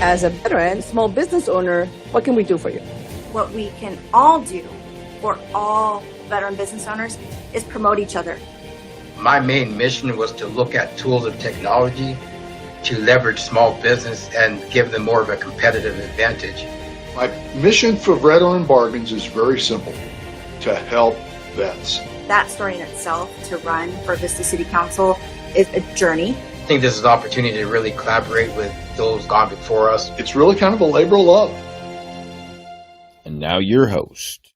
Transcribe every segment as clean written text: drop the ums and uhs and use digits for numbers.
as a veteran, small business owner, what can we do for you? What we can all do for all veteran business owners is promote each other. My main mission was to look at tools of technology to leverage small business and give them more of a competitive advantage. My mission for Veteran Bargains is very simple: to help vets. That story in itself, to run for Vista City Council, is a journey. I think this is an opportunity to really collaborate with those gone before us. It's really kind of a labor of love. And now your host.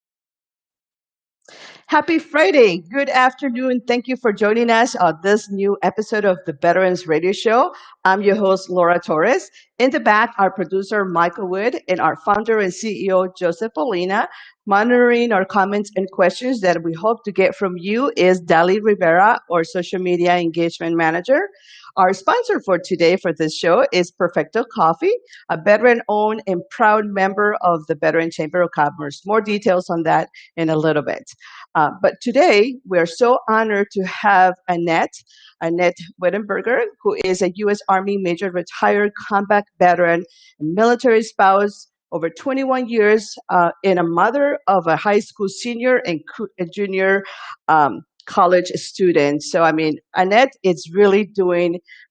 Happy Friday. Good afternoon. Thank you for joining us on this new episode of the Veterans Radio Show. I'm your host, Laura Torres. In the back, our producer, Michael Wood, and our founder and CEO, Joseph Molina. Monitoring our comments and questions that we hope to get from you is Dali Rivera, our social media engagement manager. Our sponsor for today for this show is Perfecto Coffee, a veteran-owned and proud member of the Veteran Chamber of Commerce. More details on that in a little bit. But today, we're so honored to have Annette Whittenberger, who is a U.S. Army Major retired combat veteran, military spouse, over 21 years, and a mother of a high school senior and a junior college student. So, I mean, Annette is really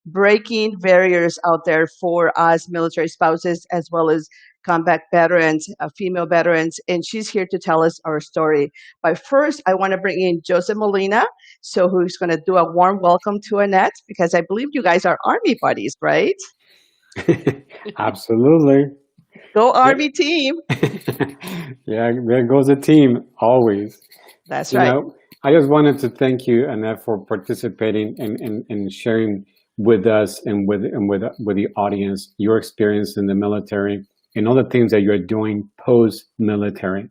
breaking barriers out there for us military spouses as well as combat veterans, female veterans, and she's here to tell us our story. But first, I want to bring in Joseph Molina, who's going to do a warm welcome to Annette, because I believe you guys are Army buddies, right? Absolutely. Go Army team. Yeah, there goes the team, always. That's right. I just wanted to thank you, Annette, for participating and sharing with us and with the audience your experience in the military and all the things that you're doing post-military.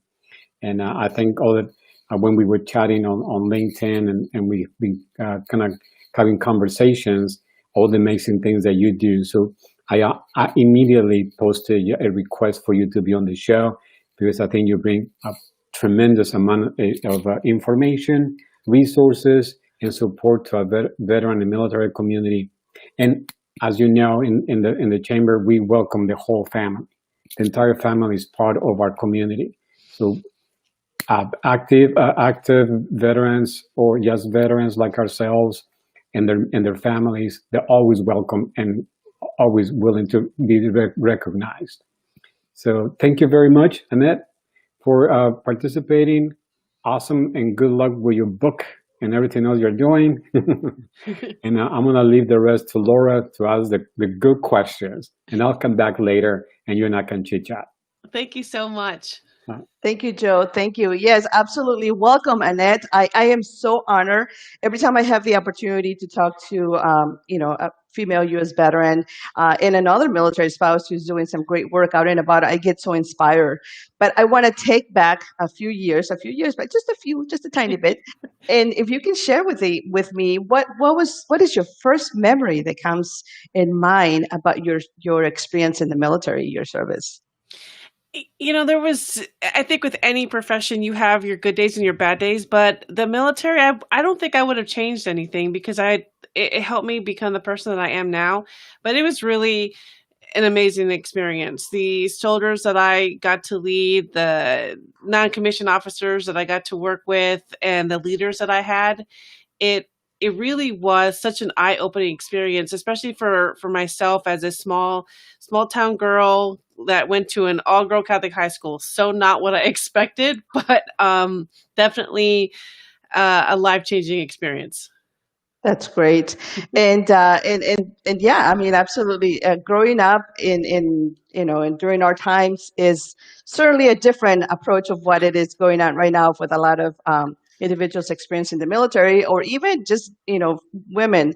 And I think all that when we were chatting on LinkedIn and we've been kind of having conversations, all the amazing things that you do. So I immediately posted a request for you to be on the show because I think you bring a tremendous amount of information, resources, and support to a veteran and military community. And as you know, in the chamber, we welcome the whole family. The entire family is part of our community. So active veterans or just veterans like ourselves and their families, they're always welcome and always willing to be recognized. So thank you very much, Annette, for participating. Awesome, and good luck with your book and everything else you're doing. And I'm going to leave the rest to Laura to ask the good questions, and I'll come back later and you and I can chit chat. Thank you so much. Thank you, Joe. Thank you. Yes, absolutely. Welcome, Annette. I am so honored. Every time I have the opportunity to talk to, a female U.S. veteran and another military spouse who's doing some great work out and about, I get so inspired. But I want to take back a few years, but just a tiny bit. And if you can share with me, what is your first memory that comes in mind about your experience in the military, your service? I think with any profession, you have your good days and your bad days, but the military, I don't think I would have changed anything because it helped me become the person that I am now. But it was really an amazing experience. The soldiers that I got to lead, the non-commissioned officers that I got to work with, and the leaders that I had, it really was such an eye-opening experience, especially for myself as a small town girl that went to an all-girl Catholic high school. So not what I expected, but definitely a life-changing experience. That's great. And yeah, I mean, absolutely. Growing up in during our times is certainly a different approach of what it is going on right now with a lot of individuals experiencing the military, or even just, women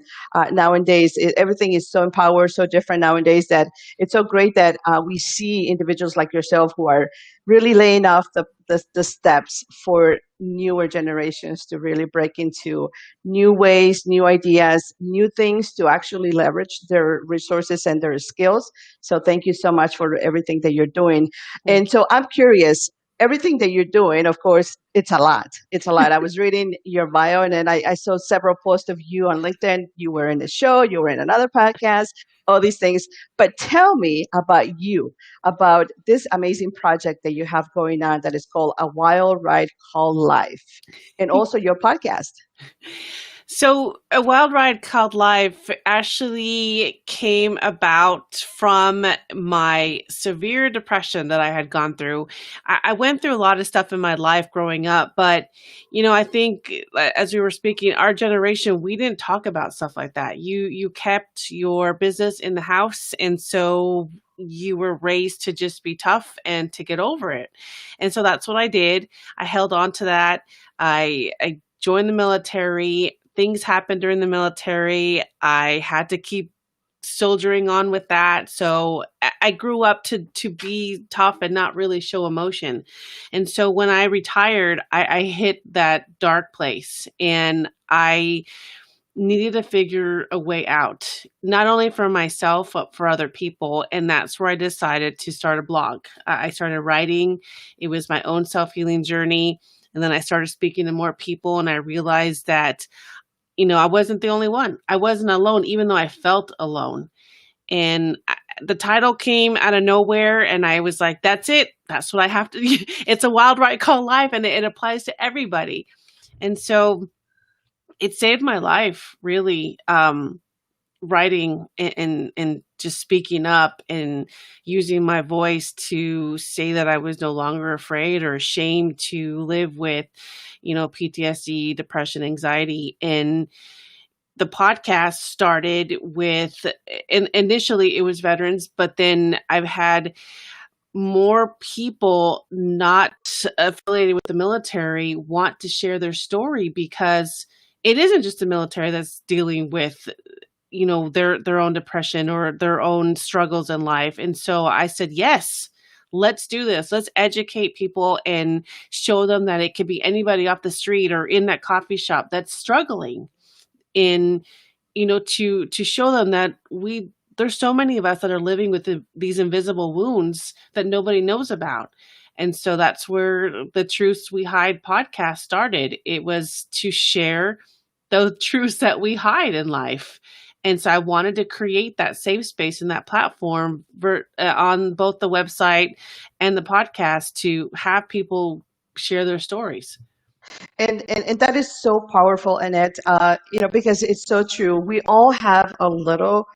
nowadays. Everything is so empowered, so different nowadays that it's so great that we see individuals like yourself who are really laying off the steps for newer generations to really break into new ways, new ideas, new things to actually leverage their resources and their skills. So thank you so much for everything that you're doing. And so I'm curious, everything that you're doing, of course, it's a lot. It's a lot. I was reading your bio, and then I saw several posts of you on LinkedIn. You were in the show, you were in another podcast, all these things. But tell me about you, about this amazing project that you have going on that is called A Wild Ride Called Life, and also your podcast. So, A Wild Ride Called Life actually came about from my severe depression that I had gone through. I went through a lot of stuff in my life growing up, but I think as we were speaking, our generation, we didn't talk about stuff like that. You kept your business in the house, and so you were raised to just be tough and to get over it. And so that's what I did. I held on to that. I joined the military. Things happened during the military. I had to keep soldiering on with that. So I grew up to be tough and not really show emotion. And so when I retired, I hit that dark place, and I needed to figure a way out, not only for myself, but for other people. And that's where I decided to start a blog. I started writing. It was my own self-healing journey. And then I started speaking to more people, and I realized that I wasn't the only one. I wasn't alone, even though I felt alone. And the title came out of nowhere, and I was like, that's it. That's what I have to do. It's a wild ride called life, and it applies to everybody. And so it saved my life, really, writing and just speaking up and using my voice to say that I was no longer afraid or ashamed to live with, PTSD, depression, anxiety. And the podcast started with, and initially it was veterans, but then I've had more people not affiliated with the military want to share their story, because it isn't just the military that's dealing with their own depression or their own struggles in life. And so I said, yes, let's do this. Let's educate people and show them that it could be anybody off the street or in that coffee shop that's struggling. In to show them that there's so many of us that are living with these invisible wounds that nobody knows about. And so that's where the Truths We Hide podcast started. It was to share the truths that we hide in life. And so I wanted to create that safe space and that platform on both the website and the podcast to have people share their stories. And that is so powerful, Annette, because it's so true. We all have a little,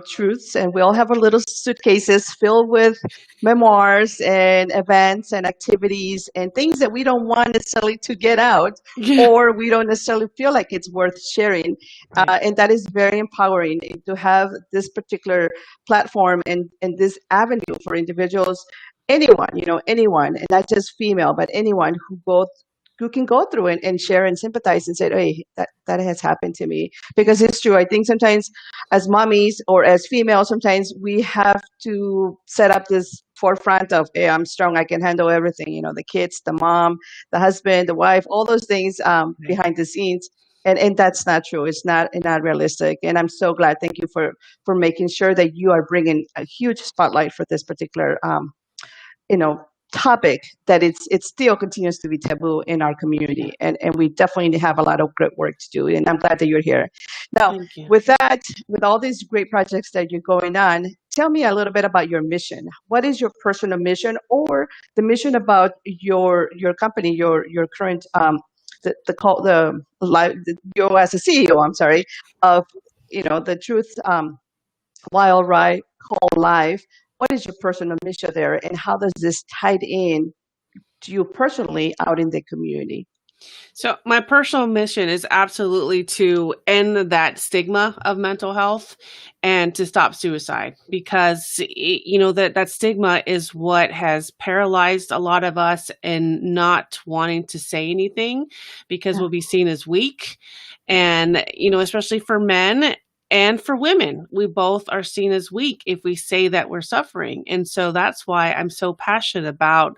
truths, and we all have our little suitcases filled with memoirs and events and activities and things that we don't want necessarily to get out, or we don't necessarily feel like it's worth sharing. And that is very empowering to have this particular platform and this avenue for individuals, anyone, and not just female, but anyone who can go through and share and sympathize and say, hey, that has happened to me. Because it's true. I think sometimes as mommies or as females, sometimes we have to set up this forefront of, hey, I'm strong, I can handle everything. The kids, the mom, the husband, the wife, all those things behind the scenes. And that's not true. It's not realistic. And I'm so glad. Thank you for making sure that you are bringing a huge spotlight for this particular topic that it still continues to be taboo in our community, and we definitely have a lot of great work to do, and I'm glad that you're here. Now, with all these great projects that you're going on, tell me a little bit about your mission. What is your personal mission, or the mission about your company, your current you as a CEO, I'm sorry, of the Truth Wild Ride Called Life. What is your personal mission there, and how does this tie in to you personally out in the community? So my personal mission is absolutely to end that stigma of mental health and to stop suicide, because that stigma is what has paralyzed a lot of us in not wanting to say anything, because we'll be seen as weak. And, especially for men and for women, we both are seen as weak if we say that we're suffering. And so that's why I'm so passionate about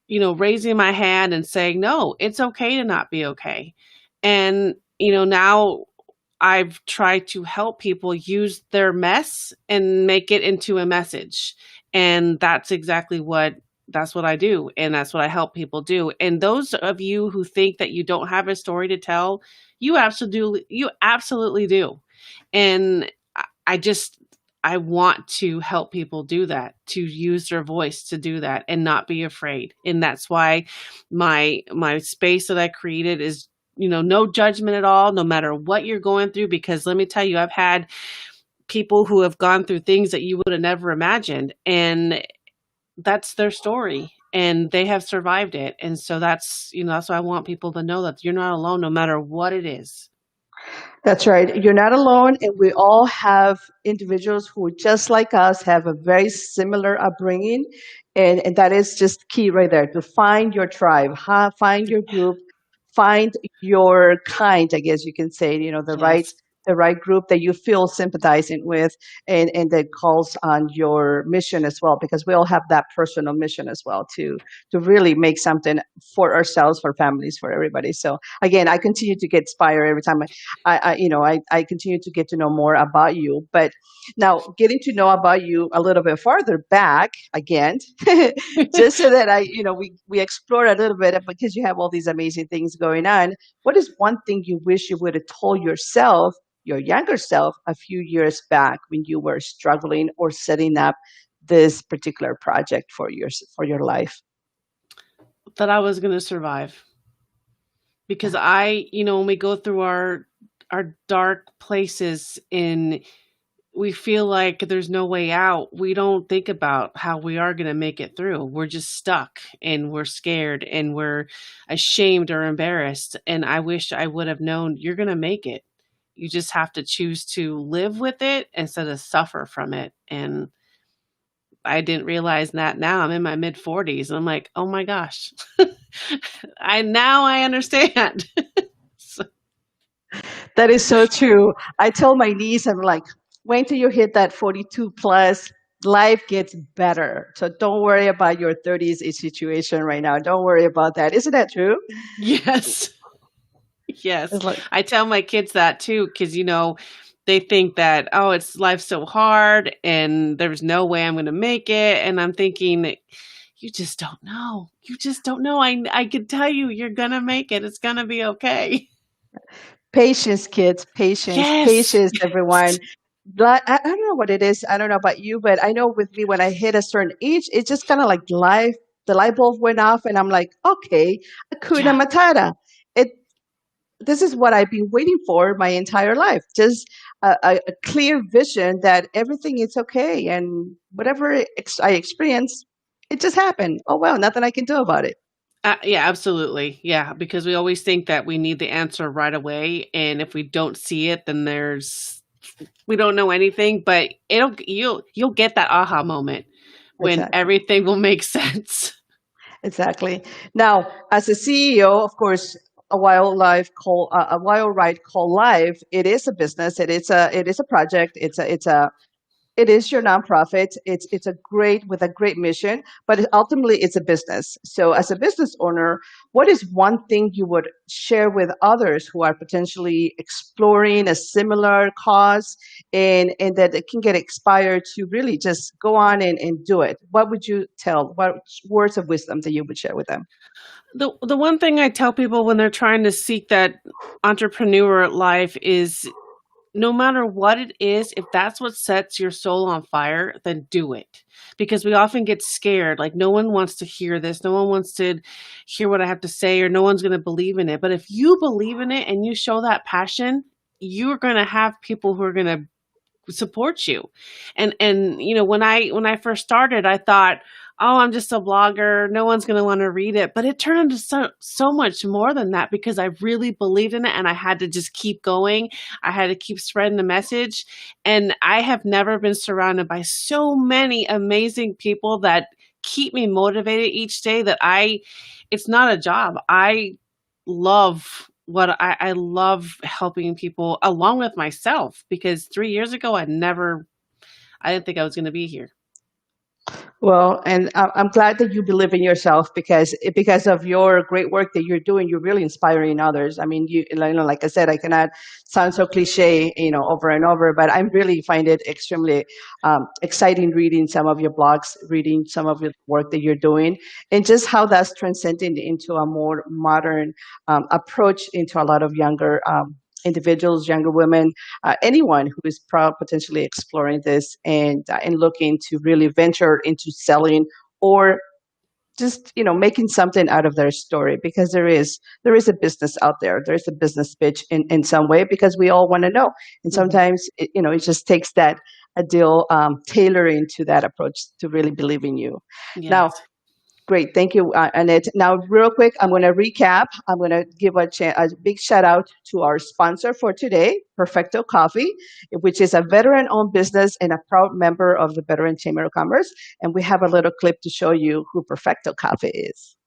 raising my hand and saying, no, it's okay to not be okay. And, now I've tried to help people use their mess and make it into a message. And that's exactly what that's what I do, and that's what I help people do. And those of you who think that you don't have a story to tell, you absolutely do. And I just I want to help people do that, to use their voice to do that and not be afraid. And that's why my space that I created is, no judgment at all, no matter what you're going through, because let me tell you, I've had people who have gone through things that you would have never imagined, and that's their story, and they have survived it. And so that's why I want people to know that you're not alone no matter what it is. That's right. You're not alone, and we all have individuals who, just like us, have a very similar upbringing, and that is just key right there to find your tribe, find your group, find your kind. I guess you can say, Yes. the right group that you feel sympathizing with, and that calls on your mission as well, because we all have that personal mission as well to really make something for ourselves, for families, for everybody. So again, I continue to get inspired every time I continue to get to know more about you. But now, getting to know about you a little bit farther back again, just so that we explore a little bit, because you have all these amazing things going on. What is one thing you wish you would have told yourself, your younger self, a few years back when you were struggling or setting up this particular project for your life? That I was going to survive, because when we go through our dark places and we feel like there's no way out, we don't think about how we are going to make it through. We're just stuck, and we're scared, and we're ashamed or embarrassed. And I wish I would have known you're going to make it. You just have to choose to live with it instead of suffer from it. And I didn't realize that. Now I'm in my mid 40s and I'm like, oh my gosh, I understand. So, That is so true. I tell my niece, I'm like, wait till you hit that 42 plus. Life gets better. So don't worry about your 30s situation right now. Don't worry about that. Isn't that true? yes. Yes. It's like, I tell my kids that too, because, they think that, oh, it's life's so hard and there's no way I'm going to make it. And I'm thinking, you just don't know. You just don't know. I can tell you, you're going to make it. It's going to be okay. patience, kids, patience, Yes. patience, everyone. But I don't know what it is. I don't know about you, but I know with me, when I hit a certain age, it's just kind of like the light bulb went off, and I'm like, okay, Hakuna Yeah. Matata. It This is what I've been waiting for my entire life. Just a clear vision that everything is okay, and whatever I experience, it just happened. Oh well, nothing I can do about it. Yeah, absolutely. Yeah, because we always think that we need the answer right away, and if we don't see it, then we don't know anything. But you'll get that aha moment when Exactly. everything will make sense. Exactly. Now, as a CEO, of course, a wild ride called life. It is a business. It is a project. It is your nonprofit. It's a great mission, but ultimately it's a business. So, as a business owner, what is one thing you would share with others who are potentially exploring a similar cause, and that they can get inspired to really just go on and do it? What would you tell? What words of wisdom that you would share with them? The one thing I tell people when they're trying to seek that entrepreneur life is, no matter what it is, if that's what sets your soul on fire, then do it. Because we often get scared, like no one wants to hear this, no one wants to hear what I have to say, or no one's going to believe in it. But if you believe in it and you show that passion, you're going to have people who are going to support you. And when I first started, I thought, oh, I'm just a blogger, no one's going to want to read it. But it turned into so much more than that, because I really believed in it, and I had to just keep going. I had to keep spreading the message, and I have never been surrounded by so many amazing people that keep me motivated each day, that I it's not a job. I love helping people along with myself, because 3 years ago I didn't think I was going to be here. Well, and I'm glad that you believe in yourself because of your great work that you're doing, you're really inspiring others. I mean, like I said, I cannot sound so cliche, over and over, but I really find it extremely exciting reading some of your blogs, reading some of your work that you're doing, and just how that's transcending into a more modern approach into a lot of younger individuals, younger women, anyone who is potentially exploring this and looking to really venture into selling or just making something out of their story, because there is a business out there. There's a business pitch in some way, because we all want to know, and sometimes it just takes that a deal tailoring to that approach to really believe in you. Now, Yes. great. Thank you, Annette. Now, real quick, I'm going to recap. I'm going to give a big shout out to our sponsor for today, Perfecto Coffee, which is a veteran owned business and a proud member of the Veteran Chamber of Commerce. And we have a little clip to show you who Perfecto Coffee is.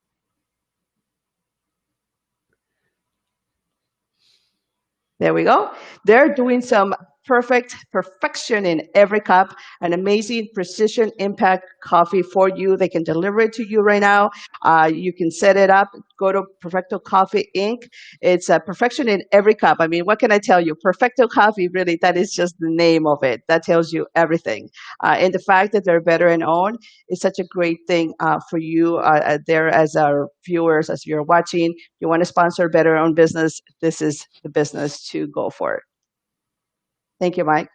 There we go. They're doing some perfection in every cup, an amazing precision impact coffee for you. They can deliver it to you right now. You can set it up. Go to Perfecto Coffee Inc. It's a perfection in every cup. I mean, what can I tell you? Perfecto Coffee, really, that is just the name of it. That tells you everything. And the fact that they're veteran owned is such a great thing for you there as our viewers, as you're watching. You want to sponsor better owned business, this is the business to go for. Thank you, Mike.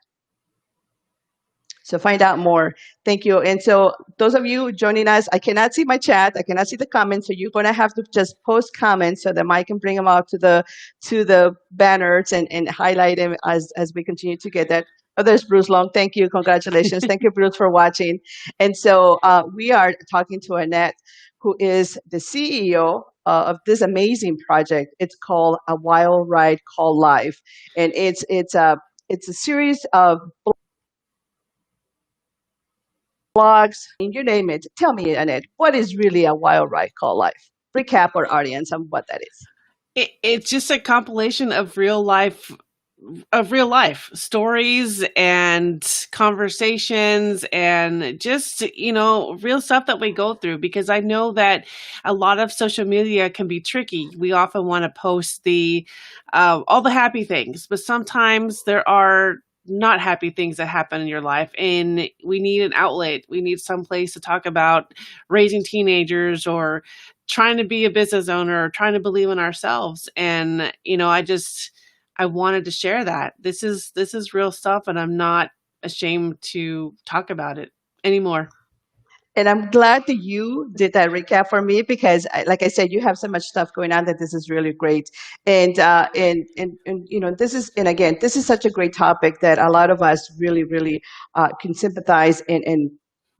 So find out more. Thank you. And so those of you joining us, I cannot see my chat. I cannot see the comments. So you're going to have to just post comments so that Mike can bring them out to the banners and highlight them as we continue to get that. Oh, there's Bruce Long. Thank you. Congratulations. Thank you, Bruce, for watching. And so we are talking to Annette, who is the CEO of this amazing project. It's called A Wild Ride Called Life. And it's a series of blogs, you name it. Tell me, Annette, what is really a wild ride called life? Recap our audience on what that is. It's just a compilation of real life stories and conversations and just real stuff that we go through, because I know that a lot of social media can be tricky. We often want to post the all the happy things, but sometimes there are not happy things that happen in your life, and we need an outlet. We need some place to talk about raising teenagers or trying to be a business owner or trying to believe in ourselves. And I wanted to share that. This is real stuff, and I'm not ashamed to talk about it anymore. And I'm glad that you did that recap for me, because, like I said, you have so much stuff going on that this is really great. And this is such a great topic that a lot of us really, really can sympathize and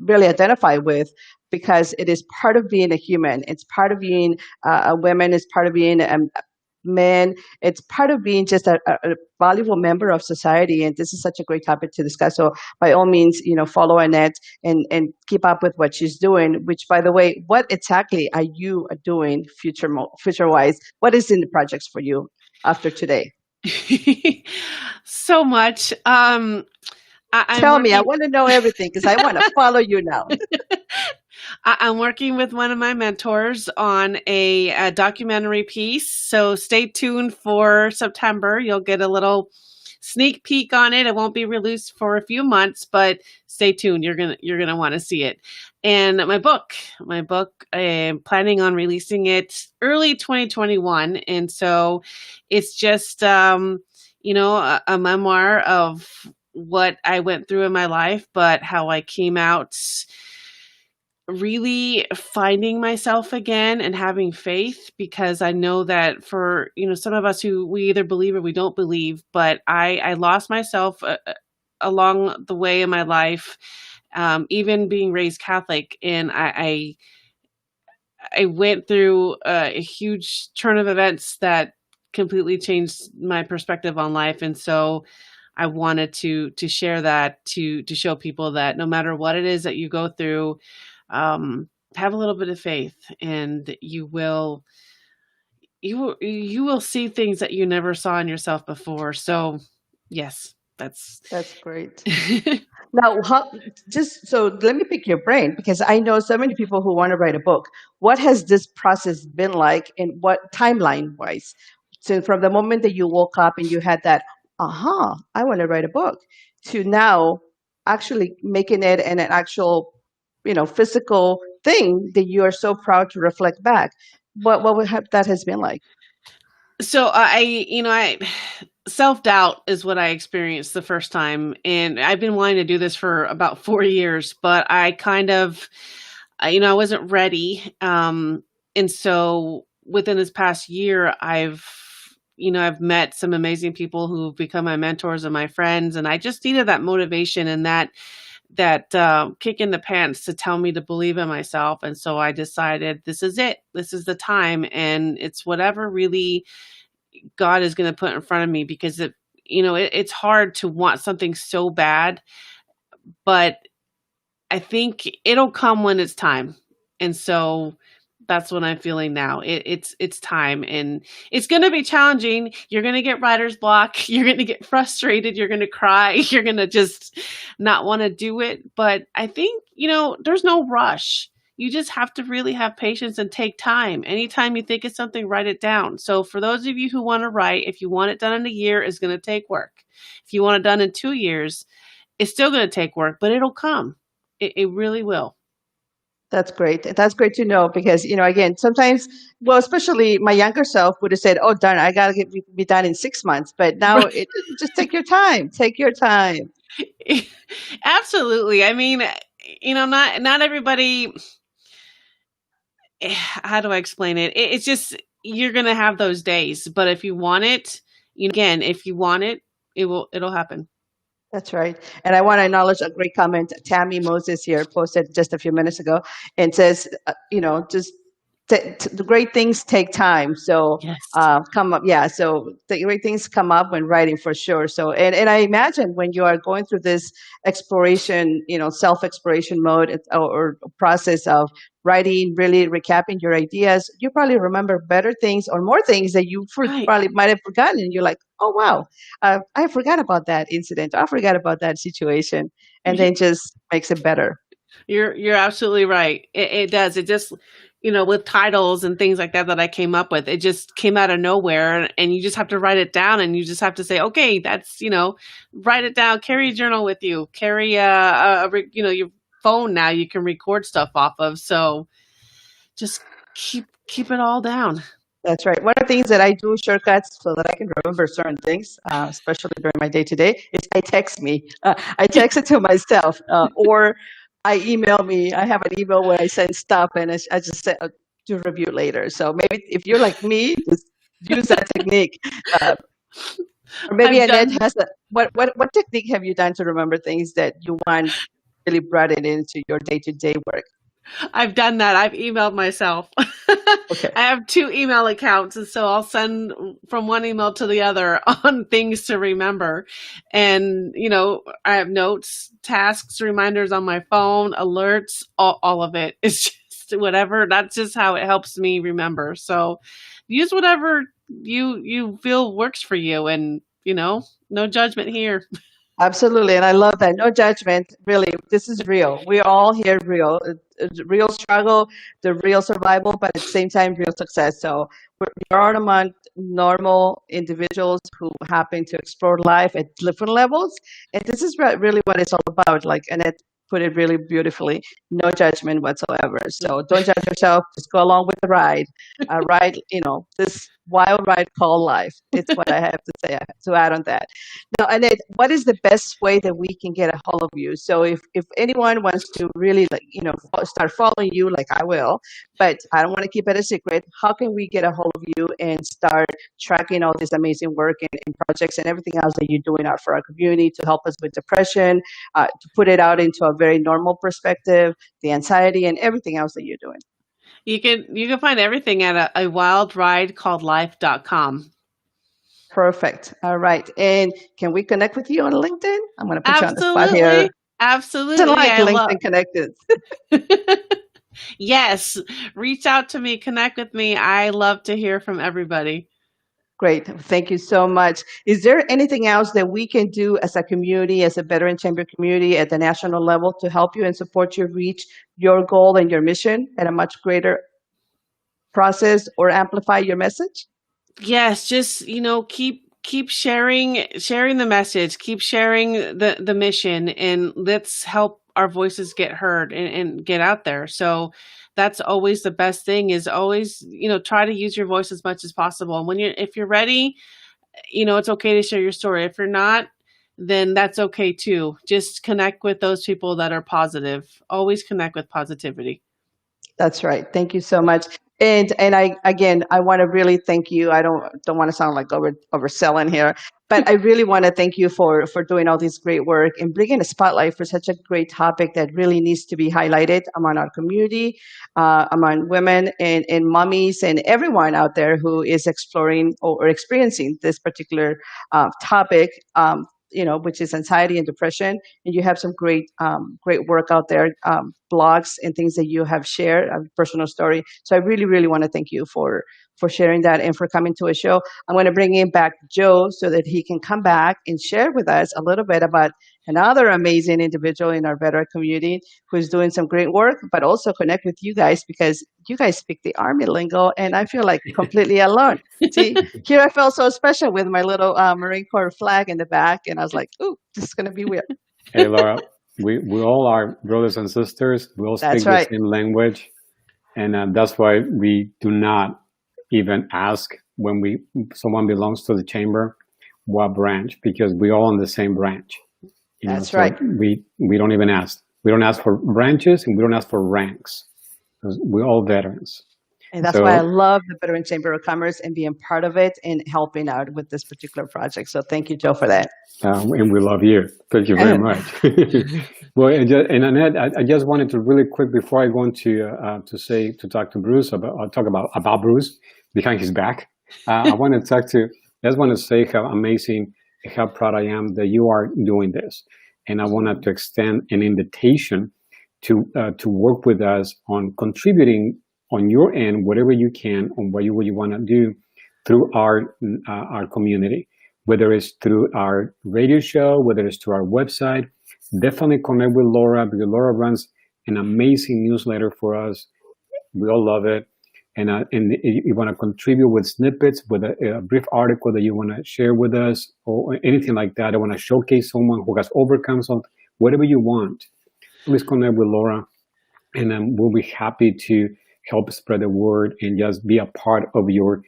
really identify with, because it is part of being a human. It's part of being a woman. It's part of being a man. It's part of being just a valuable member of society. And this is such a great topic to discuss. So by all means, follow Annette and keep up with what she's doing, which, by the way, what exactly are you doing future-wise? What is in the projects for you after today? So much. Tell me, I want to know everything, because I want to follow you now. I'm working with one of my mentors on a documentary piece. So stay tuned for September. You'll get a little sneak peek on it. It won't be released for a few months, but stay tuned. You're gonna want to see it. And my book, I'm planning on releasing it early 2021, and so it's just a memoir of what I went through in my life, but how I came out really finding myself again and having faith, because I know that for some of us who we either believe or we don't believe, but I lost myself along the way in my life, even being raised Catholic, and I went through a huge turn of events that completely changed my perspective on life. And so I wanted to share that, to show people that no matter what it is that you go through, have a little bit of faith, and you will see things that you never saw in yourself before. So yes, that's great. Now, just so let me pick your brain because I know so many people who want to write a book. What has this process been like, and what timeline wise? So, from the moment that you woke up and you had that, I want to write a book, to now actually making it an actual, physical thing that you are so proud to reflect back. What would have that has been like? So I self-doubt is what I experienced the first time, and I've been wanting to do this for about 4 years, but I kind of, I wasn't ready. And so within this past year, I've met some amazing people who've become my mentors and my friends, and I just needed that motivation and that kick in the pants to tell me to believe in myself. And so I decided this is it. This is the time, and it's whatever really God is going to put in front of me, because it's hard to want something so bad, but I think it'll come when it's time. And so that's what I'm feeling now. It's time, and it's going to be challenging. You're going to get writer's block. You're going to get frustrated. You're going to cry. You're going to just not want to do it. But I think, there's no rush. You just have to really have patience and take time. Anytime you think of something, write it down. So for those of you who want to write, if you want it done in a year, it's going to take work. If you want it done in 2 years, it's still going to take work, but it'll come. It really will. That's great. That's great to know because, again, sometimes, well, especially my younger self would have said, oh, darn, I got to be done in 6 months. But now just take your time. Take your time. Absolutely. I mean, not everybody, how do I explain it? It's just, you're going to have those days, but if you want it, again, if you want it, it'll happen. That's right. And I want to acknowledge a great comment Tammy Moses here posted just a few minutes ago and says, just the great things take time. So Yes. come up. Yeah. So the great things come up when writing for sure. So, and I imagine when you are going through this exploration, self-exploration mode or process of writing, really recapping your ideas, you probably remember better things or more things that you Right. probably might have forgotten. And you're like, oh, wow, I forgot about that incident. I forgot about that situation. And then just makes it better. You're absolutely right. It does. It just, with titles and things like that I came up with, it just came out of nowhere, and you just have to write it down, and you just have to say, okay, that's, write it down, carry a journal with you, carry your phone now you can record stuff off of. So just keep it all down. That's right. One of the things that I do shortcuts so that I can remember certain things, especially during my day to day, is I text me. I text it to myself, or I email me. I have an email where I send stuff, and I just say to review later. So maybe if you're like me, just use that technique. Or maybe Annette has a what technique have you done to remember things that you want really brought it into your day to day work? I've done that. I've emailed myself. Okay. I have 2 email accounts, and so I'll send from one email to the other on things to remember. And, I have notes, tasks, reminders on my phone, alerts, all of it. It's just whatever. That's just how it helps me remember. So use whatever you feel works for you, and, no judgment here. Absolutely. And I love that. No judgment. Really, this is real. We're all here real. It's real struggle, the real survival, but at the same time, real success. So we are among normal individuals who happen to explore life at different levels. And this is really what it's all about. Like Annette put it really beautifully. No judgment whatsoever. So don't judge yourself. Just go along with the ride. Ride, this wild ride called life. It's what I have to say to add on that. Now, Annette, what is the best way that we can get a hold of you? So if anyone wants to really start following you, like I will, but I don't want to keep it a secret, how can we get a hold of you and start tracking all this amazing work and projects and everything else that you're doing out for our community to help us with depression, to put it out into a very normal perspective, the anxiety and everything else that you're doing? You can find everything at a wild ride called life.com. Perfect. All right. And can we connect with you on LinkedIn? I'm going to put you on the spot here. Absolutely. Doesn't like LinkedIn connected. Yes. Reach out to me. Connect with me. I love to hear from everybody. Great. Thank you so much. Is there anything else that we can do as a community, as a Veteran Chamber community at the national level to help you and support you reach your goal and your mission at a much greater process or amplify your message? Yes, just, keep sharing the message, keep sharing the mission, and let's help our voices get heard and get out there. So that's always the best thing, is always, try to use your voice as much as possible. And if you're ready, it's okay to share your story. If you're not, then that's okay too. Just connect with those people that are positive. Always connect with positivity. That's right. Thank you so much. And I want to really thank you. I don't want to sound like overselling here, but I really want to thank you for doing all this great work and bringing a spotlight for such a great topic that really needs to be highlighted among our community, among women and mommies and everyone out there who is exploring or experiencing this particular topic. Which is anxiety and depression. And you have some great work out there, blogs and things that you have shared, a personal story. So I really, really want to thank you for sharing that and for coming to a show. I'm going to bring in back Joe so that he can come back and share with us a little bit about another amazing individual in our veteran community who's doing some great work, but also connect with you guys because you guys speak the Army lingo, and I feel like completely alone. See, here I felt so special with my little Marine Corps flag in the back, and I was like, "Ooh, this is going to be weird." Hey, Laura, we all are brothers and sisters. We all speak That's the right. same language, and that's why we do not even ask when someone belongs to the chamber what branch, because we all on the same branch. That's So right. we don't even ask. We don't ask for branches, and we don't ask for ranks, because we're all veterans. And that's why I love the Veteran Chamber of Commerce and being part of it and helping out with this particular project. So thank you, Joe, for that. And we love you. Thank you very much. Well, and Annette, I just wanted to really quick before I go on to talk to Bruce about Bruce behind his back. I want to say how amazing, how proud I am that you are doing this, and I wanted to extend an invitation to work with us on contributing on your end, whatever you can, on what you want to do through our community, whether it's through our radio show, whether it's through our website. Definitely connect with Laura, because Laura runs an amazing newsletter for us. We all love it. And you want to contribute with snippets, with a brief article that you want to share with us, or anything like that. I want to showcase someone who has overcome something, whatever you want. Please connect with Laura, and we'll be happy to help spread the word and just be a part of your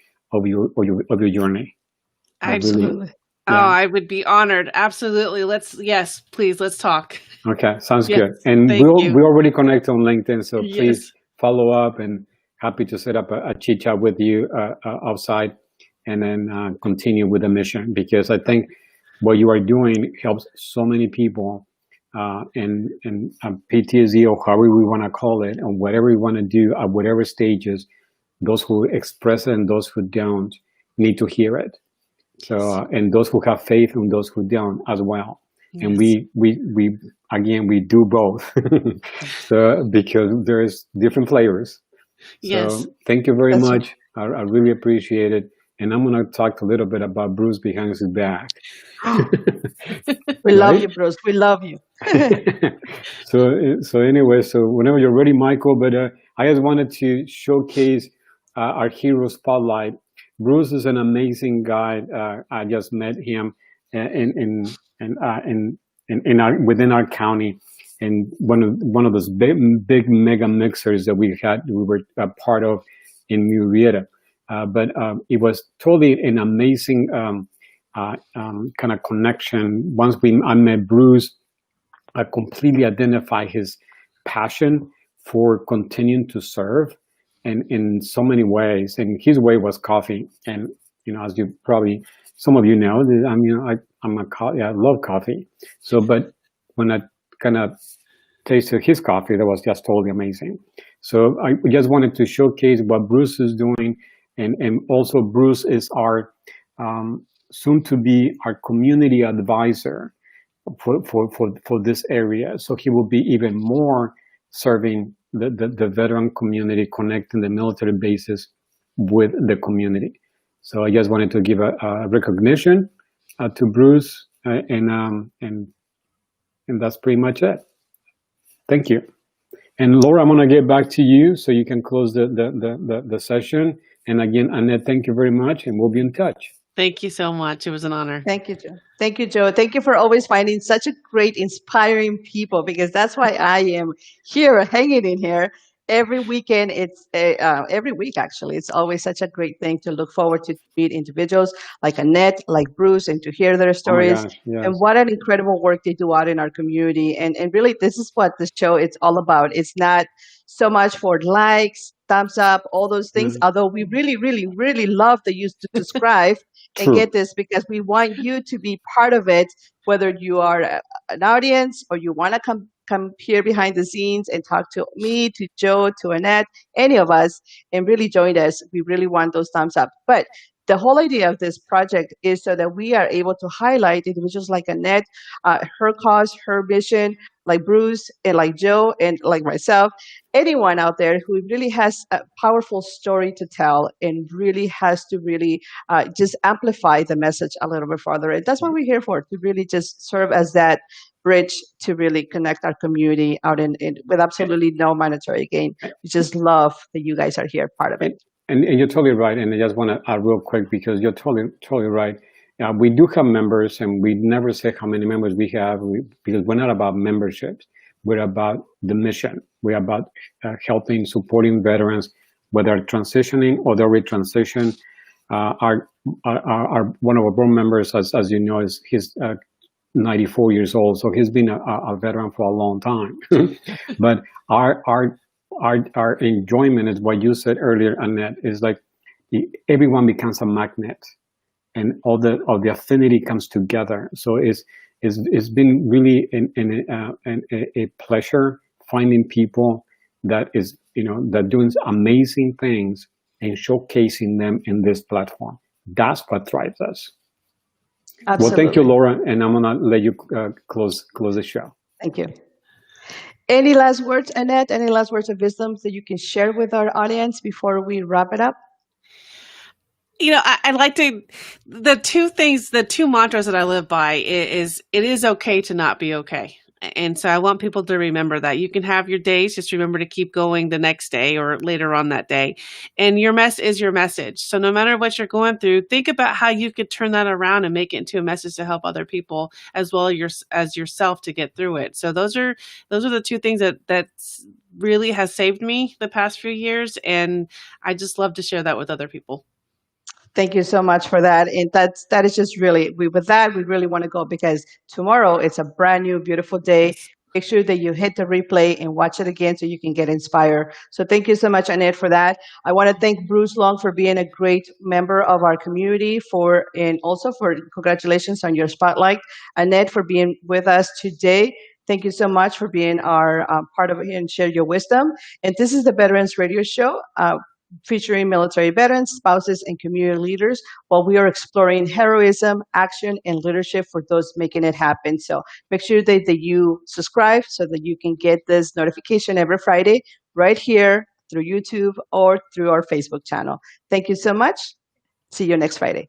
journey. Absolutely. I would be honored. Absolutely. Please, let's talk. Okay, sounds good. And we already connect on LinkedIn, so please follow up, and happy to set up a chit chat with you outside, and then continue with the mission, because I think what you are doing helps so many people in PTSD, or however we want to call it, and whatever we want to do at whatever stages. Those who express it and those who don't need to hear it. So, and those who have faith and those who don't as well. Yes. And we do both. So, because there's different flavors. Yes. So thank you very much. Right. I really appreciate it. And I'm going to talk a little bit about Bruce behind his back. We love you, Bruce. We love you. So anyway, so whenever you're ready, Michael, but I just wanted to showcase our hero spotlight. Bruce is an amazing guy. I just met him within our county, and one of those big mega mixers that we were a part of in Murrieta. But it was totally an amazing kind of connection. Once I met Bruce, I completely identified his passion for continuing to serve, and in so many ways. And his way was coffee. And as you probably, some of you know, I love coffee. So, but when I kind of tasted his coffee, that was just totally amazing. So I just wanted to showcase what Bruce is doing, and also Bruce is our soon to be our community advisor for this area. So he will be even more serving the veteran community, connecting the military bases with the community. So I just wanted to give a recognition to Bruce, and that's pretty much it. Thank you. And Laura, I'm going to get back to you so you can close the session. And again, Annette, thank you very much, and we'll be in touch. Thank you so much. It was an honor. Thank you, Joe. Thank you, Joe. Thank you for always finding such a great, inspiring people, because that's why I am here, hanging in here. Every weekend, every week actually, it's always such a great thing to look forward to meet individuals like Annette, like Bruce, and to hear their stories. Oh my gosh, yes. And what an incredible work they do out in our community. And really, this is what this show is all about. It's not so much for likes, thumbs up, all those things, although we really, really, really love that you to subscribe and get this, because we want you to be part of it, whether you are an audience or you want to come here behind the scenes and talk to me, to Joe, to Annette, any of us, and really join us. We really want those thumbs up. But the whole idea of this project is so that we are able to highlight individuals like Annette, her cause, her mission, like Bruce and like Joe and like myself, anyone out there who really has a powerful story to tell and really has to really just amplify the message a little bit further. And that's what we're here for, to really just serve as that bridge to really connect our community out in with absolutely no monetary gain. We just love that you guys are here, part of it. And you're totally right. And I just want to add real quick, because you're totally right. We do have members, and we never say how many members we have, because we're not about memberships. We're about the mission. We're about helping, supporting veterans, whether transitioning or they're retransition. Our one of our board members, as you know, he's 94 years old, so he's been a veteran for a long time. But our enjoyment is what you said earlier, Annette, is like everyone becomes a magnet, and all the affinity comes together. So it's been really a pleasure finding people that is that doing amazing things and showcasing them in this platform. That's what drives us. Absolutely. Well, thank you, Laura, and I'm gonna let you close the show. Thank you. Any last words, Annette? Any last words of wisdom that you can share with our audience before we wrap it up? I like to, the two mantras that I live by is it is okay to not be okay. And so I want people to remember that you can have your days, just remember to keep going the next day or later on that day. And your mess is your message. So no matter what you're going through, think about how you could turn that around and make it into a message to help other people as well as yourself to get through it. So those are the two things that really has saved me the past few years. And I just love to share that with other people. Thank you so much for that. And that is just really, we really want to go, because tomorrow it's a brand new, beautiful day. Make sure that you hit the replay and watch it again so you can get inspired. So thank you so much, Annette, for that. I want to thank Bruce Long for being a great member of our community, and also for congratulations on your spotlight. Annette, for being with us today. Thank you so much for being our part of it and share your wisdom. And this is the Veterans Radio Show, featuring military veterans, spouses, and community leaders, while we are exploring heroism, action, and leadership for those making it happen. So make sure that you subscribe so that you can get this notification every Friday right here through YouTube or through our Facebook channel. Thank you so much. See you next Friday.